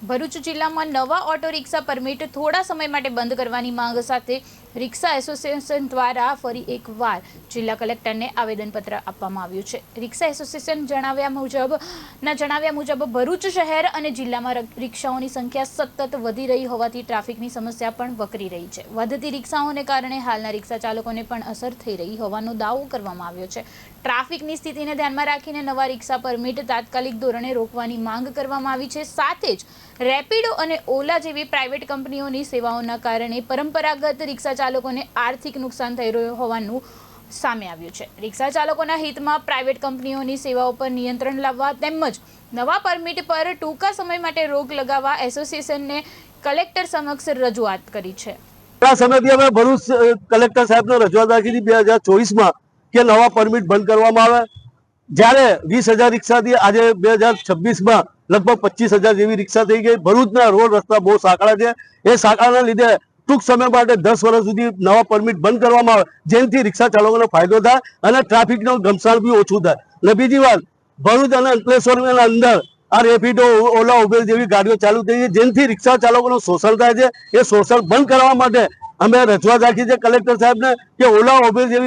ભરૂચ જિલ્લામાં નવા auto rickshaw permit થોડા સમય માટે બંધ કરવાની માંગ સાથે રિક્ષા એસોસિએશન દ્વારા ફરી એકવાર જિલ્લા કલેક્ટરને આવેદનપત્ર આપવામાં આવ્યું છે। રિક્ષા એસોસિએશન જણાવ્યા મુજબ ભરૂચ શહેર અને જિલ્લામાં રિક્ષાઓની સંખ્યા સતત વધી રહી હોવાથી ટ્રાફિકની સમસ્યા પણ વકરી રહી છે। વધતી રિક્ષાઓને કારણે હાલના રિક્ષા ચાલકોને પણ અસર થઈ રહી હોવાનો દાવો કરવામાં આવ્યો છે। ટ્રાફિકની સ્થિતિને ધ્યાનમાં રાખીને નવા રિક્ષા પરમિટ તાત્કાલિક ધોરણે રોકવાની માંગ કરવામાં આવી છે। સાથે જ રેપિડો અને ઓલા જેવી પ્રાઇવેટ કંપનીઓની સેવાઓના કારણે પરંપરાગત રિક્ષા ચાલકોને આર્થિક નુકસાન થઈ રહ્યું હોવાનું સામે આવ્યું છે। રિક્ષા ચાલકોના હિતમાં પ્રાઇવેટ કંપનીઓની સેવાઓ પર નિયંત્રણ લાવવા તેમજ નવા પરમિટ પર ટૂંકા સમય માટે રોક લગાવવા એસોસિએશનને કલેક્ટર સમક્ષ રજૂઆત કરી છે। આ સમયથી અમે ભરૂચ કલેક્ટર સાહેબને રજૂઆત રાખી હતી 2024માં કે નવા પરમિટ બંધ કરવામાં આવે। જ્યારે 20,000 રિક્ષાથી આજે 2026માં લગભગ 25,000 જેવી રિક્ષા થઈ ગઈ। ભરૂચના રોડ રસ્તા બહુ સાંકડા છે। એ સાંકડાના લીધે ટૂંક સમય માટે 10 વર્ષ સુધી નવા પરમિટ બંધ કરવામાં આવે, જેનાથી રિક્ષા ચાલકોને ફાયદો થાય અને ટ્રાફિકનો ઘમસાણ બી ઓછું થાય। અને બીજી વાત, ભરૂચ અને અંકલેશ્વરના અંદર આ રેપિડો, ઓલા, ઉબેર જેવી ગાડીઓ ચાલુ થઈ છે, જેનાથી રિક્ષા ચાલકોનું શોષણ થાય છે। એ શોષણ બંધ કરવા માટે અમે રજૂઆત રાખી છે કલેક્ટર સાહેબને કે ઓલા, ઉબેર જેવી